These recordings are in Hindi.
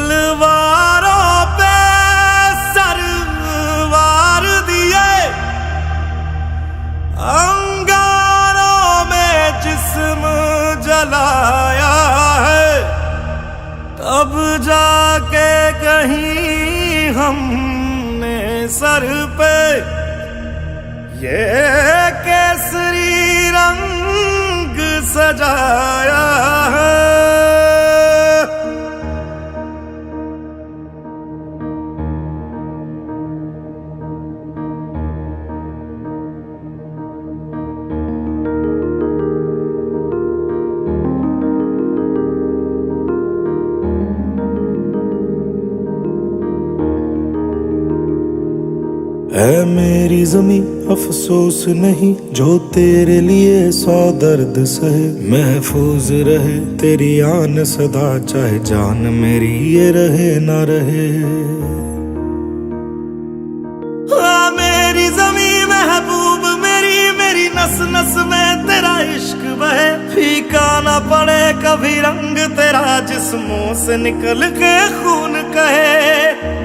तलवारों पे सरवार दिए, अंगारों में जिस्म जलाया है, तब जाके कहीं हमने सर पे ये केसरी रंग सजाया है। ऐ मेरी ज़मीं अफसोस नहीं जो तेरे लिए 100 दर्द सहे, महफूज रहे तेरी आन सदा चाहे जान मेरी ये रहे ना रहे। मेरी ज़मीं महबूब मेरी, मेरी नस नस में तेरा इश्क बहे, फीका ना पड़े कभी रंग तेरा जिस्मों से निकल के खून कहे।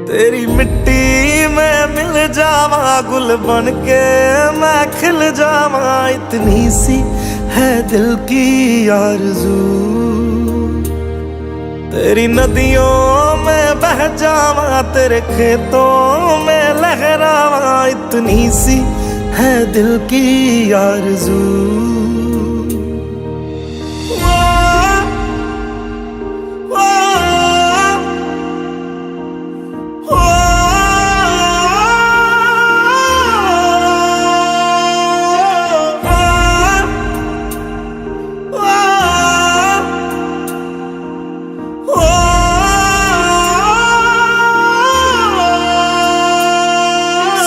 तेरी मिट्टी में मिल जावा गुल बन के मैं खिल जावा, इतनी सी है दिल की आरज़ू। तेरी नदियों में बह जावा तेरे खेतों में लहरावा, इतनी सी है दिल की आरज़ू।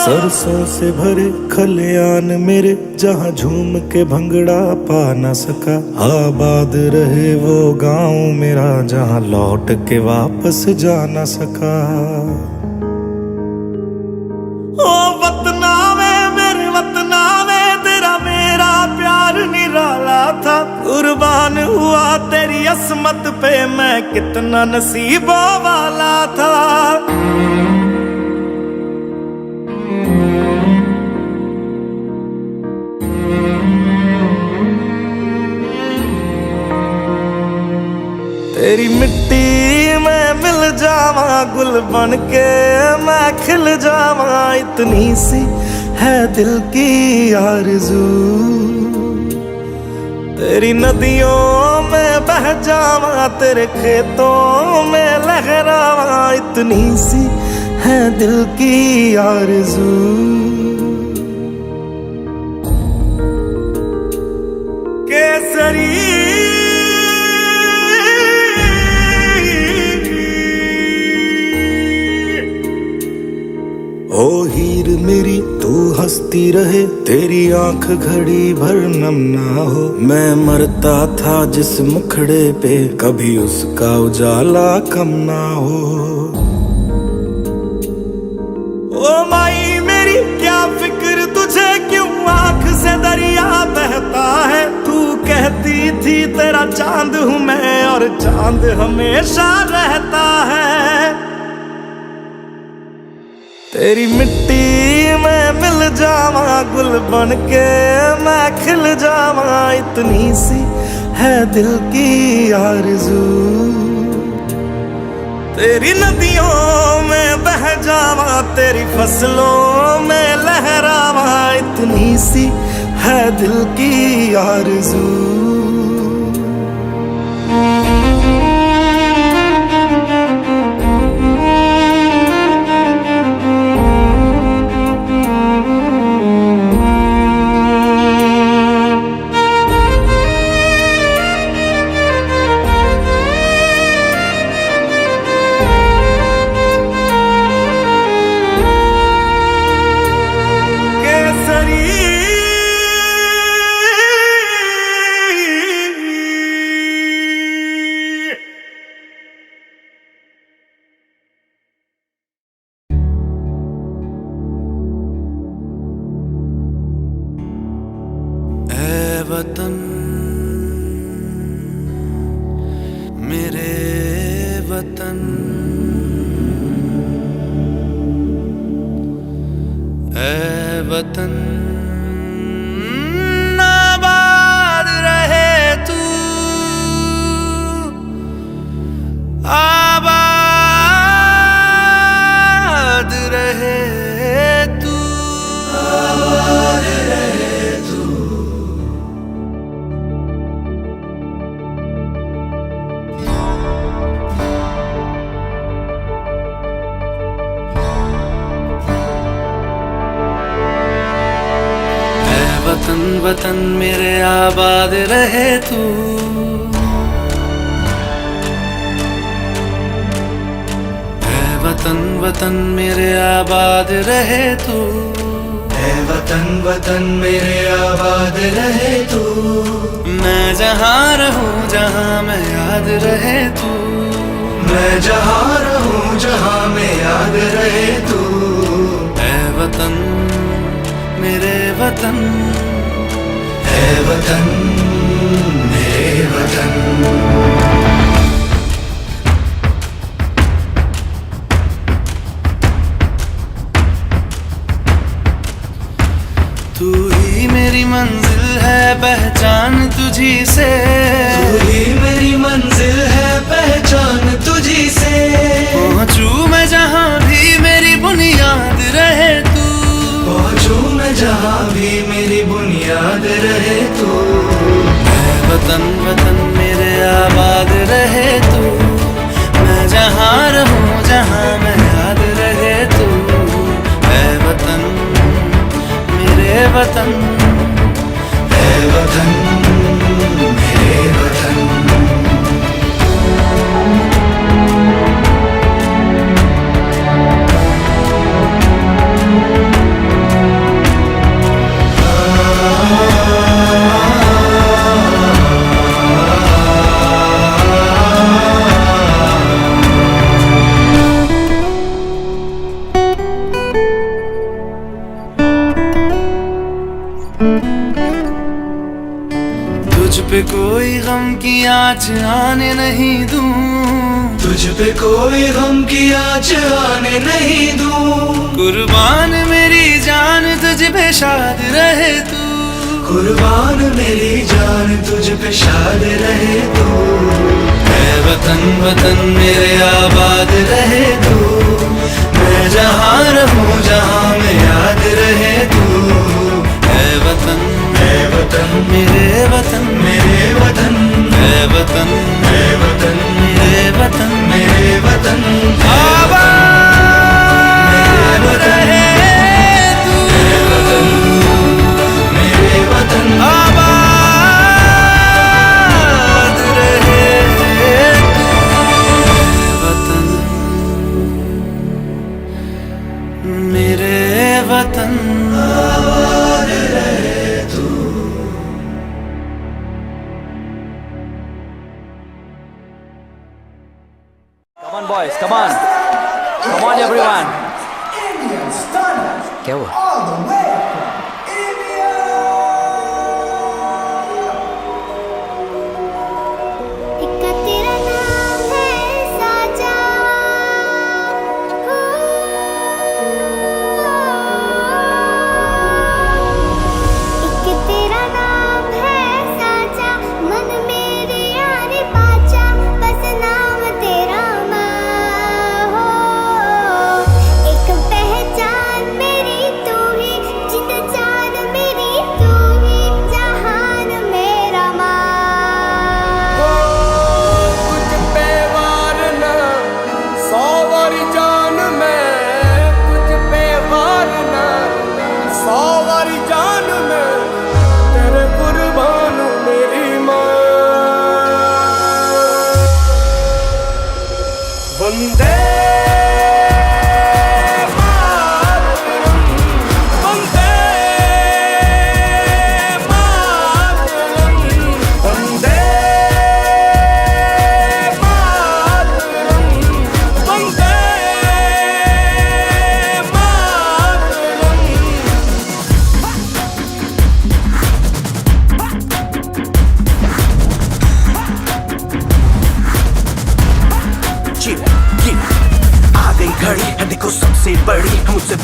सरसों से भरे खलियान मेरे, जहाँ झूम के भंगड़ा पा न सका, आबाद रहे वो गांव मेरा जहाँ लौट के वापस जा न सका। ओ वतना में मेरे वतना में तेरा मेरा प्यार निराला था, कुर्बान हुआ तेरी असमत पे मैं कितना नसीबों वाला था। तेरी मिट्टी में मिल जावा गुल बन के मैं खिल जावा, इतनी सी है दिल की आरज़ू। तेरी नदियों में बह जावा तेरे खेतों में लहरावा, इतनी सी है दिल की आरज़ू। केसरी ओ हीर मेरी तू हंसती रहे, तेरी आंख घड़ी भर नम ना हो, मैं मरता था जिस मुखड़े पे कभी उसका उजाला कम ना हो। ओ माई मेरी क्या फिक्र तुझे क्यों आंख से दरिया बहता है, तू कहती थी तेरा चांद हूँ मैं और चांद हमेशा रहता है। तेरी मिट्टी में मिल जावा गुल बन के मैं खिल जावा, इतनी सी है दिल की आरज़ू। तेरी नदियों में बह जावा तेरी फसलों में लहरावा, इतनी सी है दिल की आरज़ू। केसरी वतन मेरे वतन ऐ वतन आबाद रहे तू आबाद रहे तू आबाद रहे तू। वतन वतन मेरे आबाद रहे तू ऐ वतन वतन मेरे आबाद रहे तू ऐ वतन वतन मेरे आबाद रहे तू। मैं जहाँ रहूँ जहाँ मैं याद रहे तू मैं जहाँ रहूँ जहाँ मैं याद रहे तू ऐ वतन मेरे वतन ऐ वतन मेरे वतन। तू ही मेरी मंजिल है पहचान तुझी से तू ही मेरी मंजिल है पहचान तुझी से। पहुँचूं मैं जहाँ भी मेरी बुनियाद रहे तू पहुँचूं मैं जहाँ भी मेरी बुनियाद रहे तू ऐ वतन वतन मेरे आबाद रहे तू। मैं जहाँ रहूँ जहाँ मैं याद रहे तू ऐ वतन मेरे वतन ऐ वतन मेरे वतन। तुझ पे कोई गम की आँच आने नहीं दूं तुझ पे कोई गम की आँच आने नहीं दूं। कुर्बान मेरी जान तुझ पे शाद रहे तू कुर्बान मेरी जान तुझ पे शाद रहे तू ऐ वतन वतन मेरे आबाद रहे तू। मैं जहाँ रहूँ जहाँ मैं याद रहे तू ऐ वतन मेरे वतन मेरे वतन ऐ वतन मेरे वतन मेरे वतन आबाद रहे तू मेरे वतन आबाद रहे तू वतन मेरे वतन आबाद रहे तू। Come on boys, come on. Come on everyone. क्या हुआ? पहचान मेरी तू ही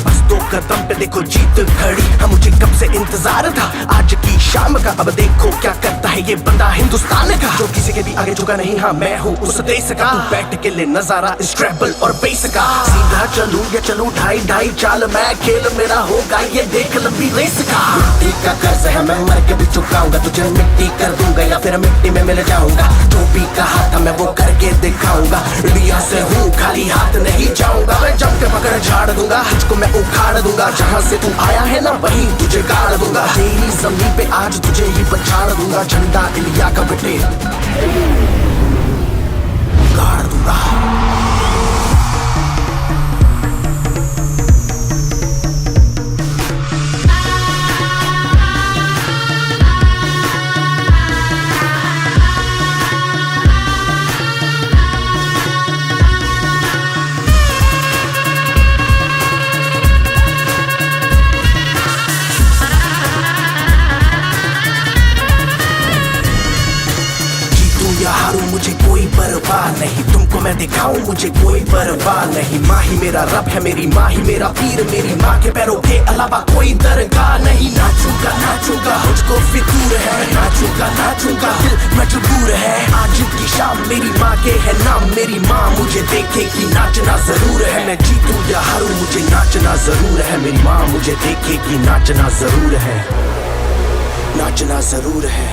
बस 2 कदम पे देखो जीत खड़ी। हाँ मुझे कब से इंतजार था आज की शाम का, अब देखो क्या करता है ये बंदा हिंदुस्तान का, जो किसी के भी आगे झुका नहीं। हाँ मैं हूँ उस देश का, तू बैठ के ले नजारा इस ट्रैबल और बेस का। सीधा चलूं या चलूं ढाई ढाई चाल, मैं खेल मेरा होगा ये देख लंबी रेस का। मिट्टी का कर्ज है मैं मर के भी चुकाऊंगा, तुझे मिट्टी कर दूंगा या फिर मिट्टी में मिल जाऊंगा। जो भी कहा था मैं वो करके दिखाऊंगा, इंडिया से हूँ खाली हाथ नहीं जाऊंगा। मैं जम के पकड़ झाड़ दूंगा, तुझको मैं उखाड़ दूंगा। जहाँ से तू आया है ना वहीं तुझे गाड़ दूंगा। तेरी जमीन पे आज तुझे ही पछाड़ दूंगा, झंडा इंडिया का बेटे गाड़ दूंगा। मुझे कोई परवाह नहीं, तुमको मैं दिखाऊं मुझे कोई परवाह नहीं। माँ ही मेरा रब है, मेरी माँ ही मेरा पीर, मेरी माँ के पैरों के अलावा कोई दरगाह नहीं। नाचूंगा नाचूंगा मुझको फितूर है, नाचूंगा नाचूंगा दिल मजबूर है। आज की शाम मेरी माँ के है नाम, मेरी माँ मुझे देखेगी नाचना जरूर है। मैं जीतूं या हारूं मुझे नाचना जरूर है, मेरी माँ मुझे देखेगी नाचना जरूर है, नाचना जरूर है,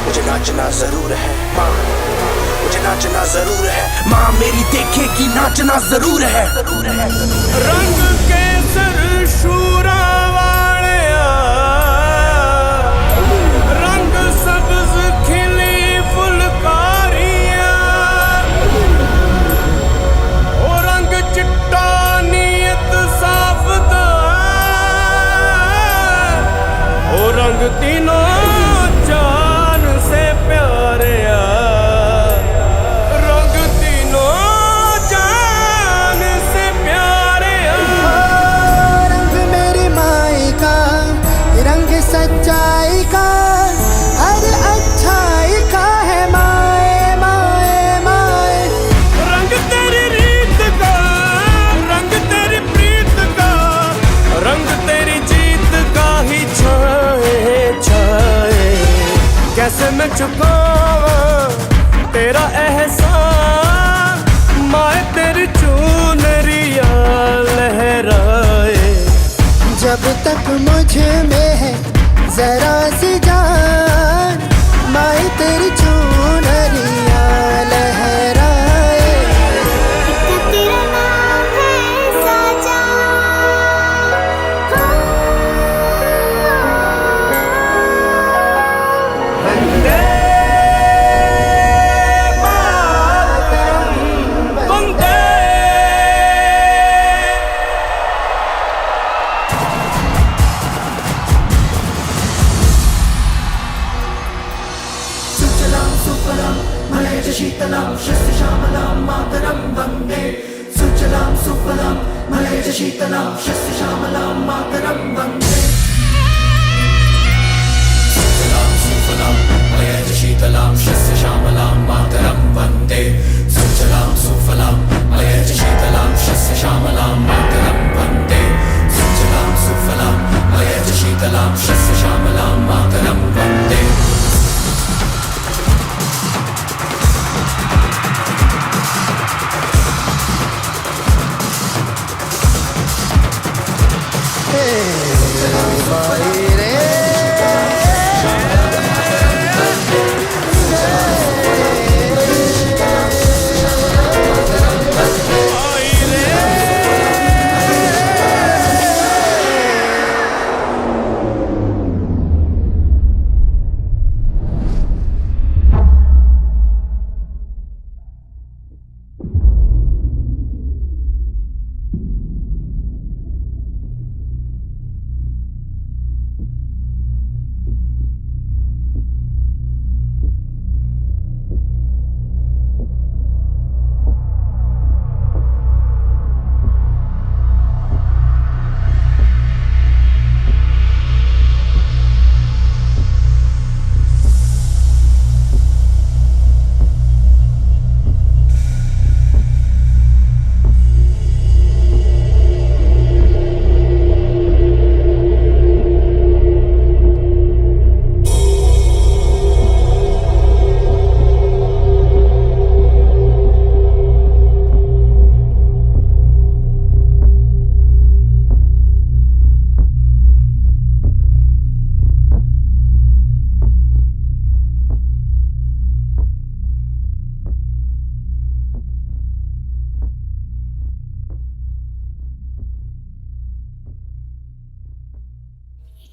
मुझे नाचना जरूर है। माँ मुझे नाचना जरूर है, माँ मेरी देखेगी नाचना जरूर है। रंग केसर शूरा वालिया, रंग सब्ज खिली फुलकारियां, ओ रंग चिट्टा नीयत साफ दा, ओ रंग तीनों जान से प्यारिया, रंग तीनों जान से प्यारिया। रंग मेरी माई का, रंग सच्चाई का, हर अच्छाई का है माए माए माए। रंग तेरी रीत का, रंग तेरी प्रीत का, रंग तेरी जीत का ही छाए छाए। कैसे मैं चुकावां तेरा एहसान, माए तेरी चुनरिया लहराए। जब तक मुझ में है जरा सी जान, माई तेरी चुनरिया लहराए। तेरा नाम है साजा, वंदे मातरम, वंदे। सुजलां सुफलां मलयज शीतलां शस्य श्यामलां मातरं वन्दे। सुजलां सुफलां मलयज शीतलां शस्य श्यामलां मातरं वन्दे। सुजलां सुफलां मलयज शीतलां शस्य श्यामलां मातरं वन्दे। सुजलां सुफलां मलयज शीतलां शस्य श्यामलां मातरं वन्दे। सुजलां सुफलां मलयज शीतलां शस्य श्यामलां मातरं वन्दे।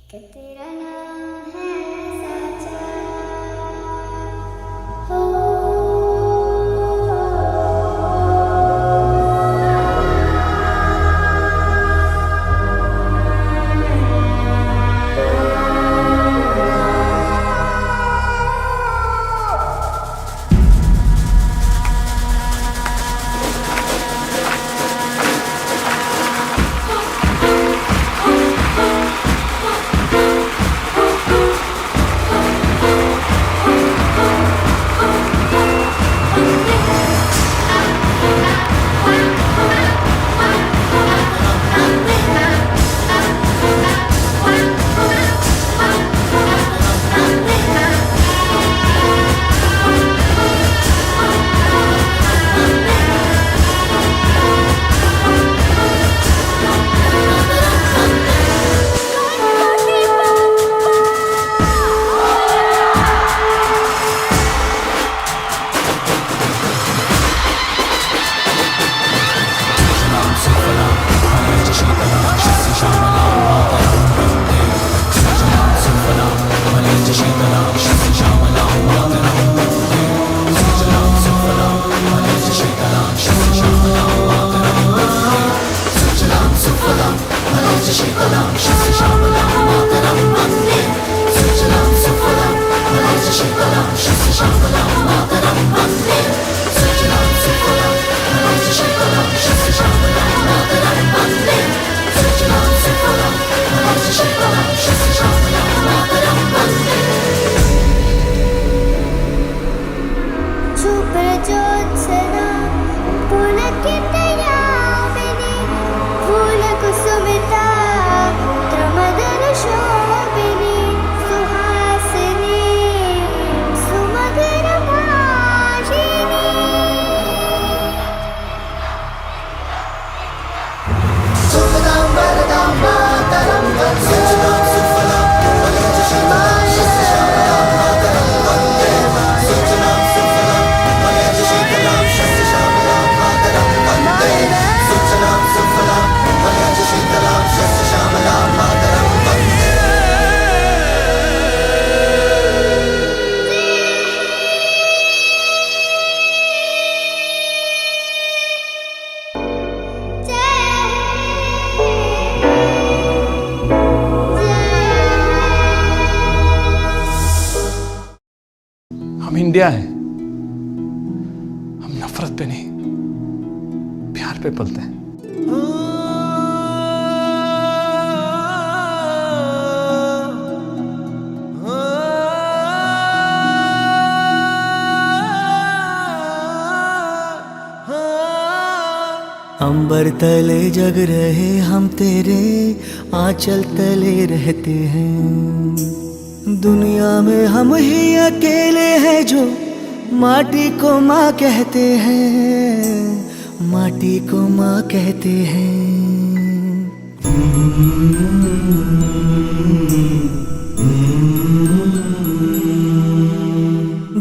कि तेरा नाम है साचा हो। हम इंडिया है, हम नफरत पे नहीं प्यार पे पलते हैं। अंबर तले जग रहे हम तेरे आंचल तले रहते हैं। दुनिया में हम ही अकेले हैं जो माटी को माँ कहते हैं, माटी को माँ कहते हैं।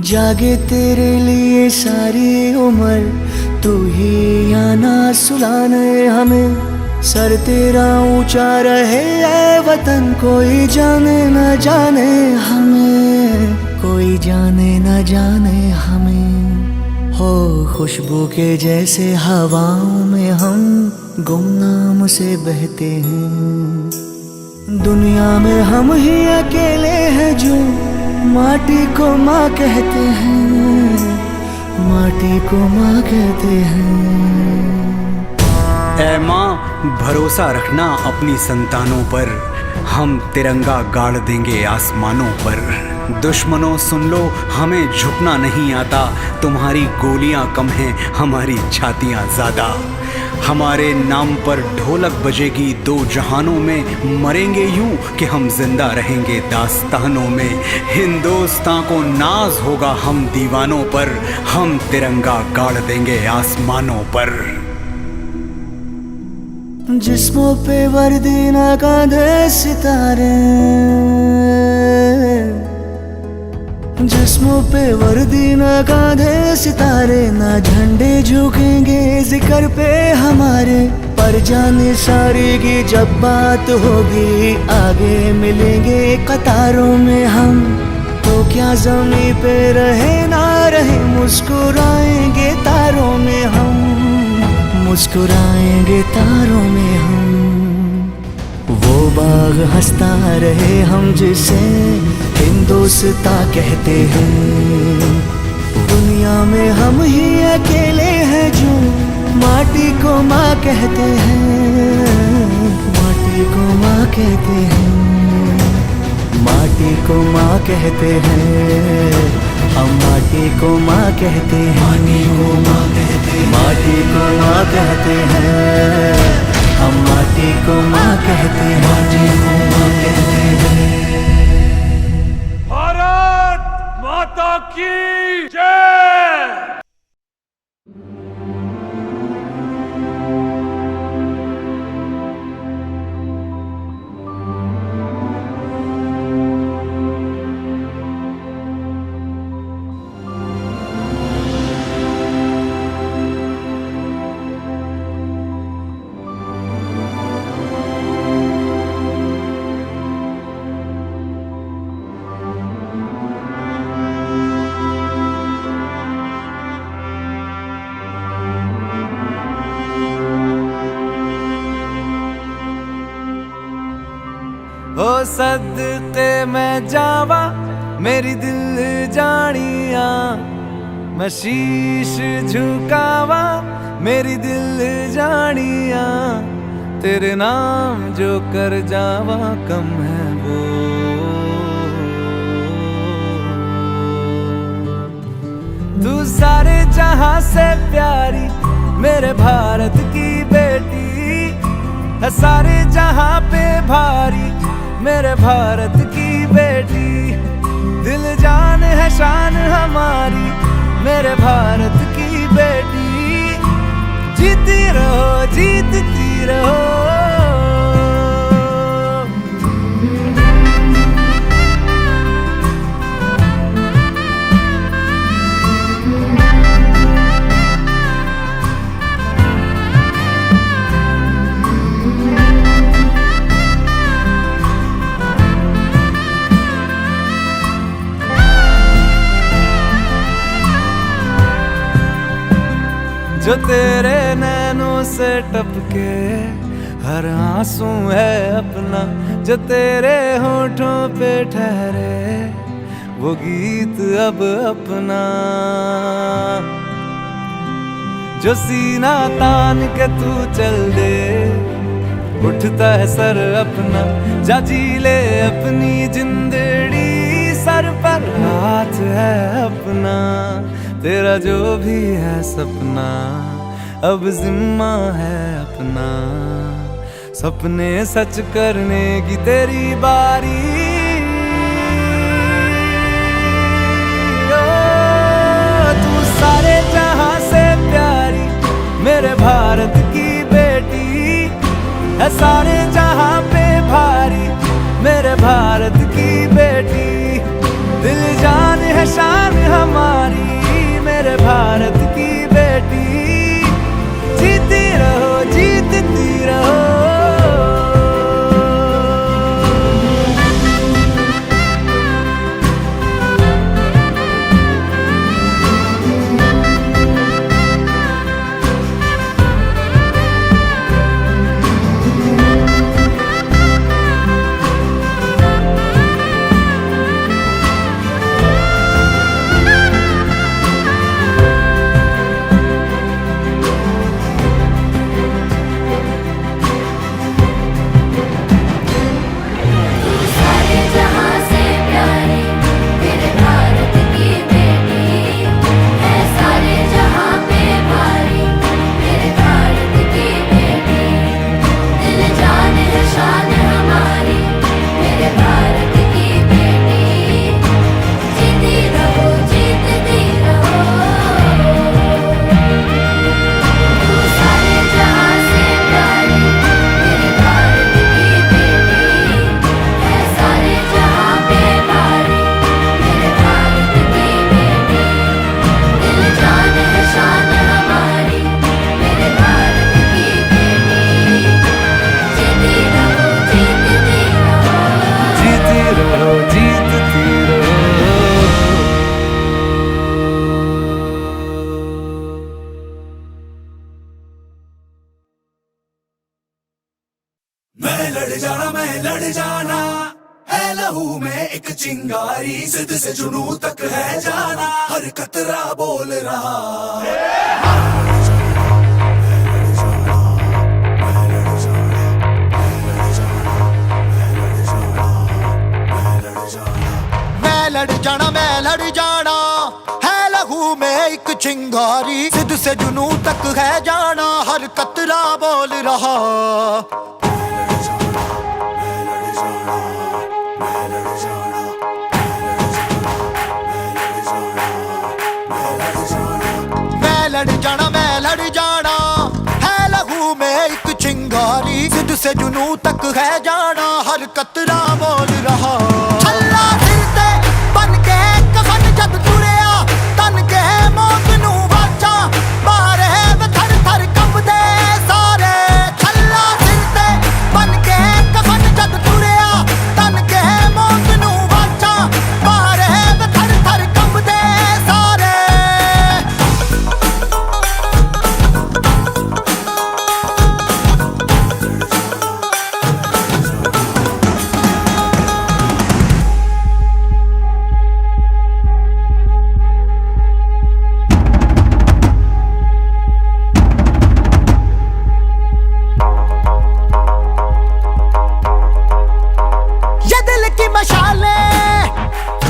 जागे तेरे लिए सारी उम्र, तू ही आना सुलाने हमें। सर तेरा ऊंचा रहे ऐ वतन, कोई जाने न जाने हमें, कोई जाने न जाने हमें। हो खुशबू के जैसे हवाओं में हम गुमनाम से बहते हैं। दुनिया में हम ही अकेले हैं जो माटी को माँ कहते हैं, माटी को माँ कहते हैं। ऐ माँ भरोसा रखना अपनी संतानों पर, हम तिरंगा गाड़ देंगे आसमानों पर। दुश्मनों सुन लो हमें झुकना नहीं आता, तुम्हारी गोलियां कम हैं हमारी छातियां ज्यादा। हमारे नाम पर ढोलक बजेगी दो जहानों में, मरेंगे यूं कि हम जिंदा रहेंगे दास्तानों में। हिंदुस्तान को नाज होगा हम दीवानों पर, हम तिरंगा गाड़ देंगे आसमानों पर। जिस्मों पे वर्दी ना कांधे सितारे, जिस्मों पे वर्दी ना कांधे सितारे। ना झंडे झुकेंगे जिक्र पे हमारे, पर जाने सारे की जब बात होगी, आगे मिलेंगे कतारों में हम, तो क्या ज़मीं पे रहे ना रहे, मुस्कुराएंगे तारों में हम, मुस्कुराएंगे तारों में हम। वो बाग हंसता रहे हम जिसे हिंदुस्तां कहते हैं, दुनिया में हम ही अकेले हैं जो माटी को माँ कहते हैं, माटी को माँ कहते हैं, माटी को माँ कहते हैं, हम माटी को माँ कहते हैं, माटी को माँ कहते हैं, माटी को माँ कहते हैं, हम माटी को माँ कहते हैं, माटी को माँ कहते हैं। भारत माता की जय। ओ सदके मैं जावा मेरी दिल जानिया, मैं शीश झुकावा मेरी दिल जानिया, तेरे नाम जो कर जावा कम है वो। तू सारे जहां से प्यारी मेरे भारत की बेटी है, सारे जहां पे भारी मेरे भारत की बेटी, दिल जान है शान हमारी मेरे भारत की बेटी, जीती रहो जीतती रहो। जो तेरे नैनों से टपके हर आंसू है अपना, जो तेरे होठों पे ठहरे वो गीत अब अपना, जो सीना तान के तू चल दे उठता है सर अपना, जा जी ले अपनी जिंदड़ी, सर पर हाथ है अपना, तेरा जो भी है सपना अब जिम्मा है अपना, सपने सच करने की तेरी बारी। ओ, तू सारे जहां से प्यारी मेरे भारत की बेटी है, सारे जहां पे भारी मेरे भारत की बेटी, दिल जान है शान हमारी मेरे भारत की बेटी, जीती रहो जीतती रहो। मैं लड़ जाना, मैं लड़ जाना, है लहू में एक चिंगारी, जिद से जुनू तक है जाना, हर कतरा बोल रहा। मैं लड़ जाना, है लहू में एक चिंगारी, जिद से जुनू तक है जाना, हर कतरा बोल रहा। मैं लड़ जाना, है लहू में एक चिंगारी, जिद से जुनू तक है जाना, हर कतरा बोल रहा। छल्ला फिरते बन के कफन जद तुरिया, तन के मौत नू वाचा, मारे वे थर थर कंबदे सारे। छल्ला फिरते बन के कफन जद तुरिया, तन के मौत नू वाचा, मारे वे थर थर कंबदे सारे।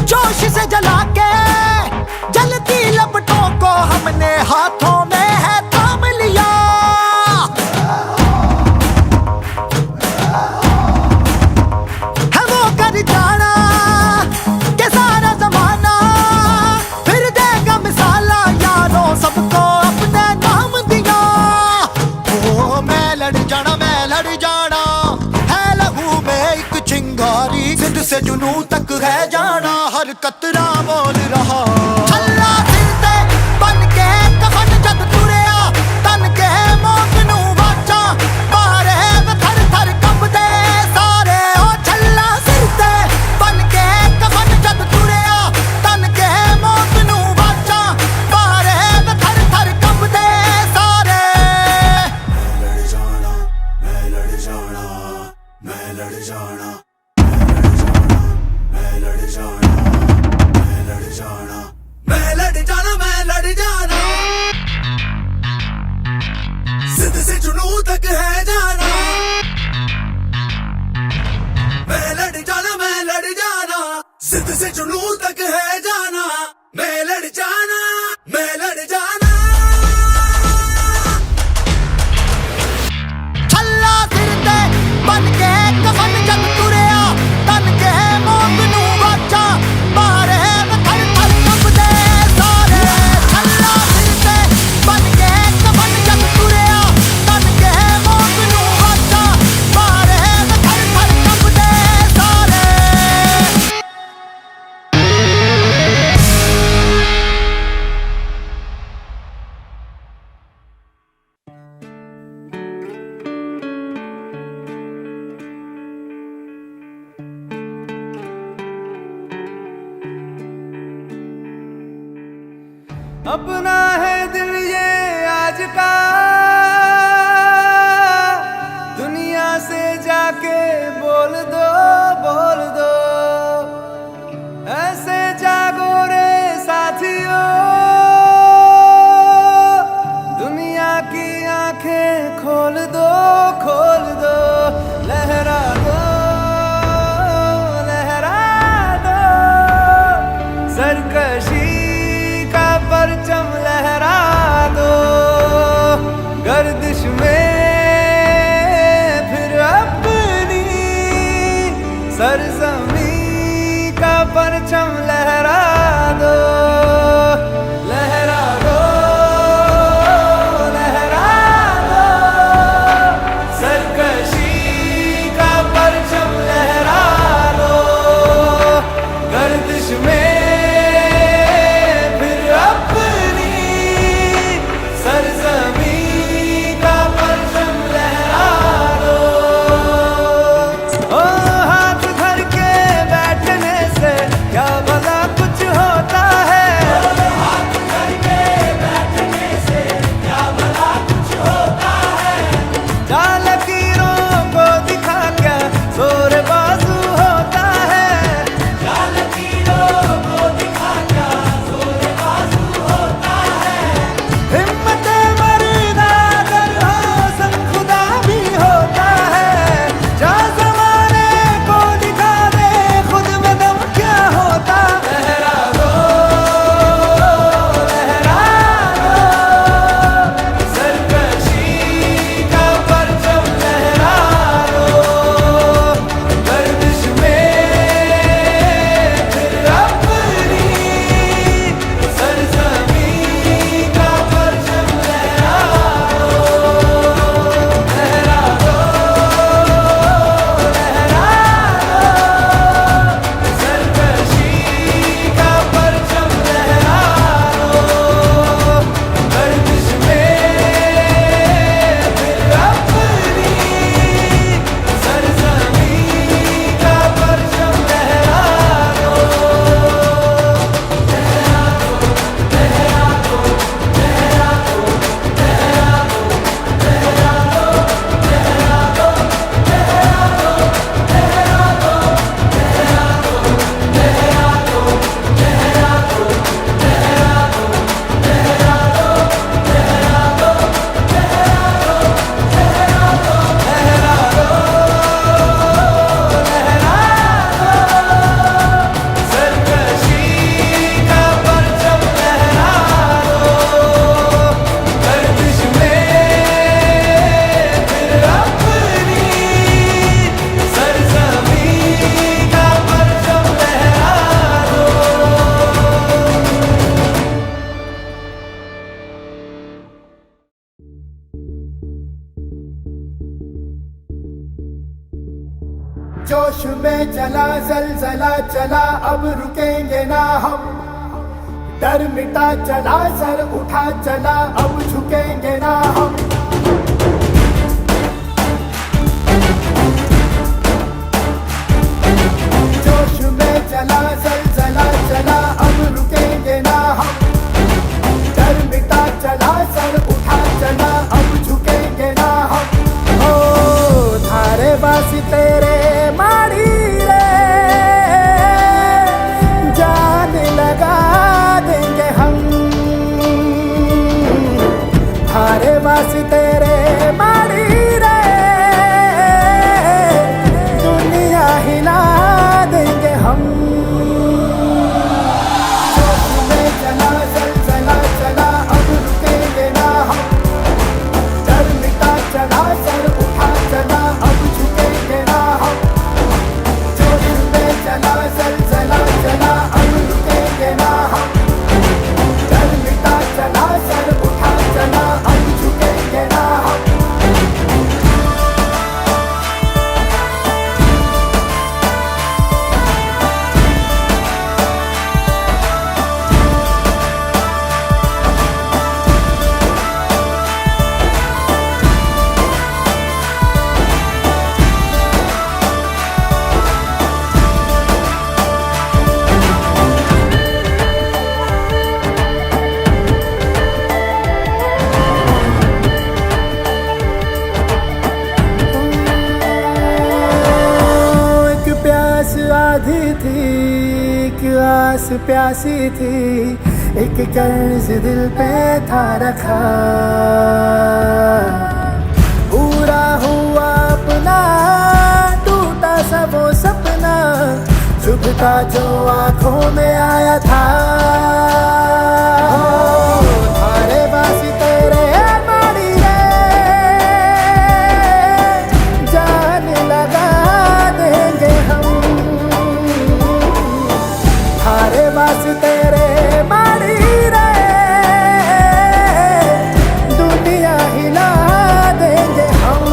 जोश से जला के जलती लपटों को हमने हाथों में है थाम लिया। है वो कर जाना के सारा जमाना फिर देगा मिसाला, यारों सबको अपने नाम दिया। ओ मैं लड़ जाना, है लहू में एक चिंगारी, जिद से जुनू तक है जाना, हर कतरा बोल रहा। छल्ला फिरते बन के कफन जद तुरिया, तन के मौत नू वाचा, मारे वे थर थर कंबदे सारे। ओ छल्ला फिरते बन के कफन जद तुरिया, तन के मौत नू वाचा, मारे वे थर थर कंबदे सारे। मैं लड़ जाना, मैं लड़ जाना, मैं लड़ जाना, मैं लड़ जाना, मैं लड़ जाना, मैं लड़ जाना, मैं लड़ जाना, जिद से जुनू तक है जाना। मैं लड़ जाना, मैं लड़ जाना, जिद से जुनू तक है जाना, मैं लड़ जाना, मैं लड़ जाना। छल्ला फिरते बन के कफन जद तुरिया, तन के मौत नू वाचा, मारे वे थर थर कंबदे सारे। छल्ला फिरते बन के कफन जद तुरिया, तन के मौत नू वाचा, मारे वे थर थर कंबदे सारे। अपना है दिल ये आज का, दुनिया से जाके बोल दो, बोल दो। ऐसे जागो रे साथियों, दुनिया की आंखें खोल दो, खोल दो। लहरा दो, लहरा दो, सरकशी का परचम लहरा दो। जोश में चला जलजला चला, अब रुकेंगे ना हम। डर मिटा चला, सर उठा चला, अब झुकेंगे ना हम। जोश में चला जलजला चला, अब रुकेंगे ना हम। डर मिटा चला, सर उठा चला, अब झुकेंगे ना हम। ओ थारे बासी तेरे मारी रे, जान लगा देंगे हम। थारे बासी तेरे मारी रे, दुनिया हिला देंगे हम। जोश में चला जलजला चला, अब रुकेंगे ना हम। डर मिटा चला, सर उठा चला, अब झुकेंगे ना हम। जोश में चला जलजला चला, अब रुकेंगे ना हम। डर मिटा चला, सर उठा चला, अब झुकेंगे ना हम। एक प्यास आधी थी, एक आस प्यासी थी, एक कर्ज दिल पे था रखा। पूरा हुआ अपना, टूटा सा वो सपना, चुभता जो आंखों में आया था। थारे बासी तेरे मारी रे, जान लगा देंगे हम। थारे बासी तेरे मारी रे, दुनिया हिला देंगे हम।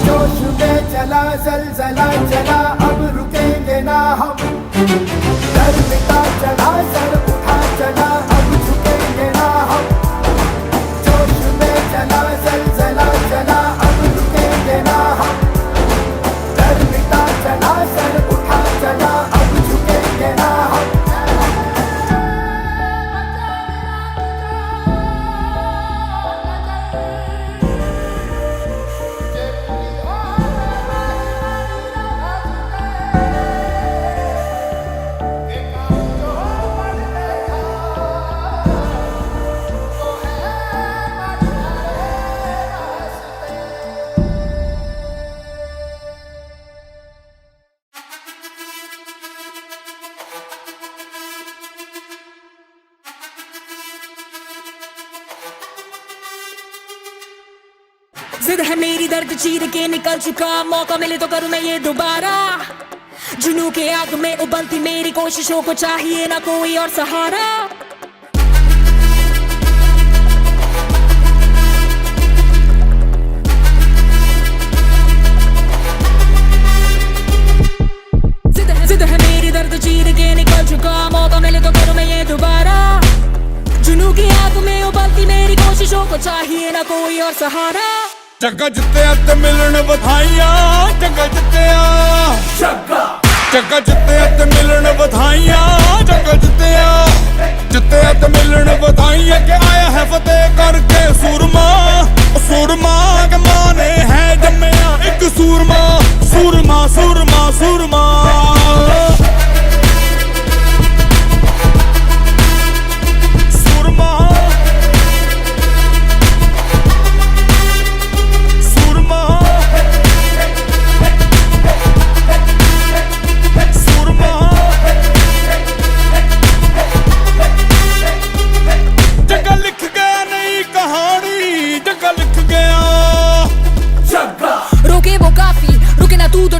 जोश में चला जलजला चला, अब रुकेंगे ना हम। डर मिटा चला, सर उठा चला, अब झुकेंगे ना हम। जोश में चला जलजला चला, अब रुकेंगे ना हम। डर मिटा चला, सर उठा चला, अब झुकेंगे ना हम। जिद है मेरी दर्द चीर के निकल चुका, मौका मिले तो करूं मैं ये दोबारा। जुनू के आग में उबलती मेरी कोशिशों को चाहिए ना कोई और सहारा। जिद है मेरी दर्द चीर के निकल चुका, मौका मिले तो करूं मैं ये दोबारा। जुनू की आग में उबलती मेरी कोशिशों को चाहिए ना कोई और सहारा। जग्गा जित्तिया ते मिलन बधाइयां, जग्गा जित्तिया, जग्गा जित्तिया ते मिलन बधाइयां, जग्गा जित्तिया, जित्तिया ते मिलन बधाइयां के आया है फतेह करके सूरमा। सूरमा के मां ने है जम्मिया एक सूरमा, सूरमा सूरमा सूरमा।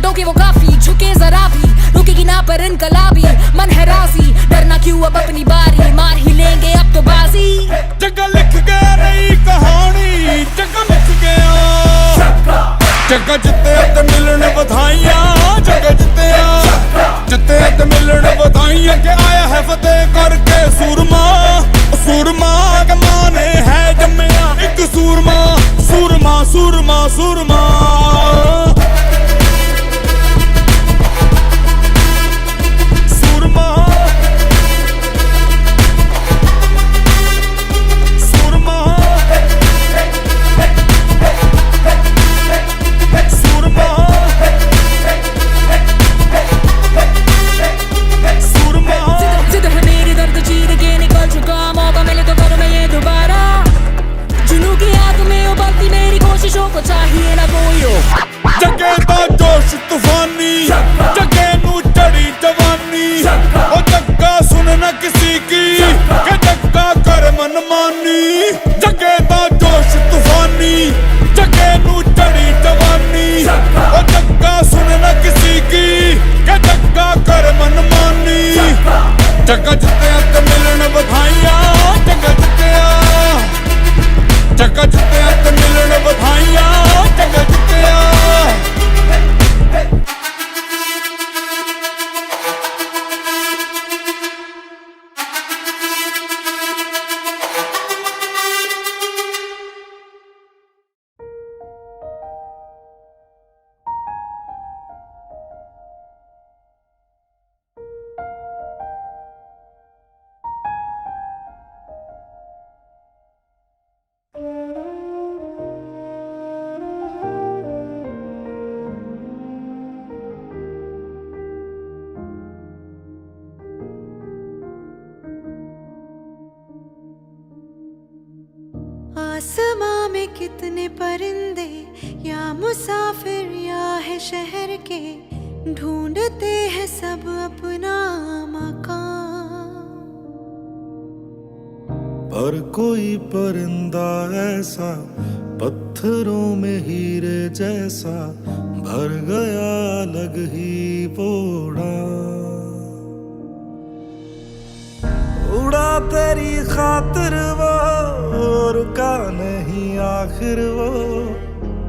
टोके वो काफी, झुके जरा भी, रुकेगी ना पर इनकलाबी। मन है राजी, डरना क्यों अब अपनी बारी, मार ही लेंगे अब तो बाजी। जगह लिख गया नई कहानी, जगह लिख गया, जग्गा जित्तिया ते मिलन बधाइयां जग्गा जित्तिया ते मिलन बधाइयां के आया है फतेह करके सूरमा सूरमा के मां ने है जम्मिया एक सूरमा सूरमा सूरमा सूरमा चाहिए ना कोई जगे दा जोश तूफानी जगे नू चढ़ी जवानी ओ जग्गा सुन न किसी की के जग्गा कर मनमानी जगे दा जोश तूफानी जगे नू चढ़ी जवानी ओ जग्गा सुन न किसी की के जग्गा कर मनमानी जग्गा जित्तिया ते मिलन बधाइयां जग्गा जित्तिया ते मिलन बधाइयां जग्गा जित्तिया आसमां में कितने परिंदे या मुसाफिर या है शहर के ढूंढते हैं सब अपना मकान। पर कोई परिंदा ऐसा पत्थरों में हीरे जैसा भर गया अलग ही बोड़ा। उड़ा तेरी खातिर वो रुका नहीं आखिर वो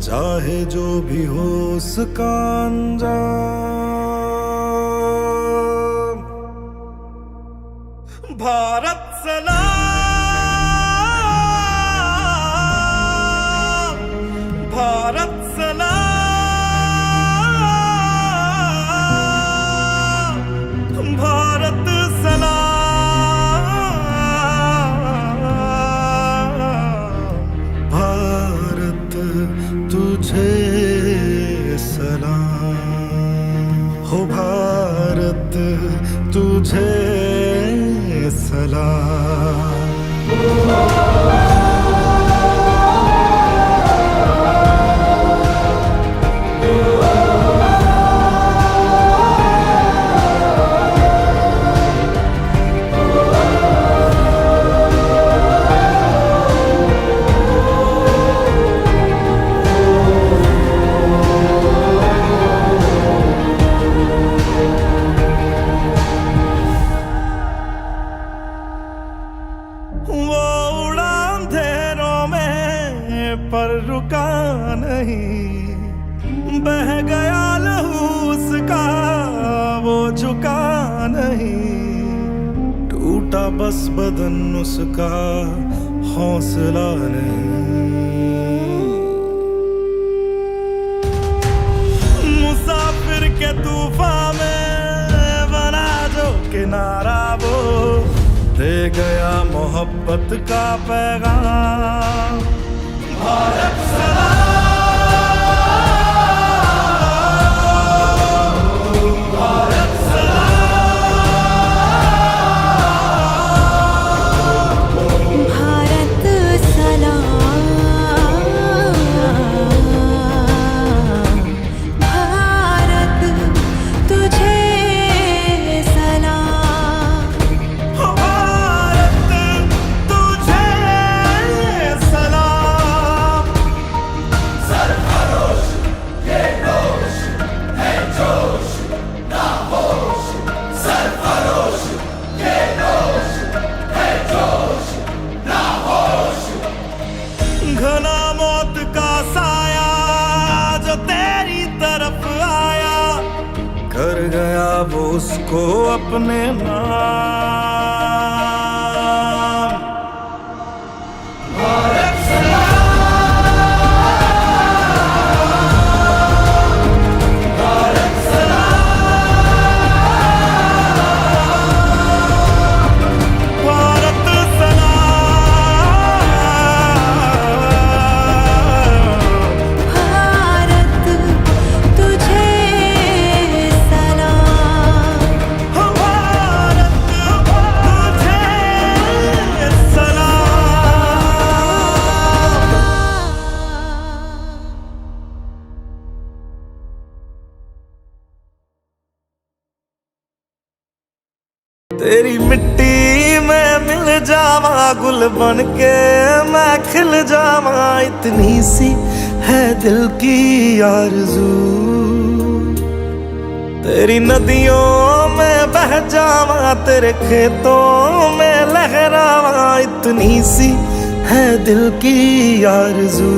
चाहे जो भी हो उसका अंजाम। भारत सलाम भारत सलाम भारत सलाम भारत तुझे सलाम हो भारत तुझे सलाम। वो उड़ा अंधेरों में पर रुका नहीं बह गया लहू उसका वो झुका नहीं। टूटा बस बदन उसका हौसला नहीं। मुसाफिर के तूफान में बना जो किनारा वो दे गया मोहब्बत का पैगाम। भारत सलाम भारत सलाम भारत सलाम भारत तुझे सलाम। भारत तुझे सलाम तरफ आया, कर गया वो उसको अपने नाम। भारत सलाम, भारत सलाम, भारत सलाम। भारत तुझे सलाम, भारत तुझे सलाम। तेरी मिट्टी में मिल जावा, गुल बन के मैं खिल जावा, इतनी सी है दिल की आरज़ू। तेरी नदियों में बह जावा, तेरे खेतों में लहरावा, इतनी सी है दिल की आरज़ू।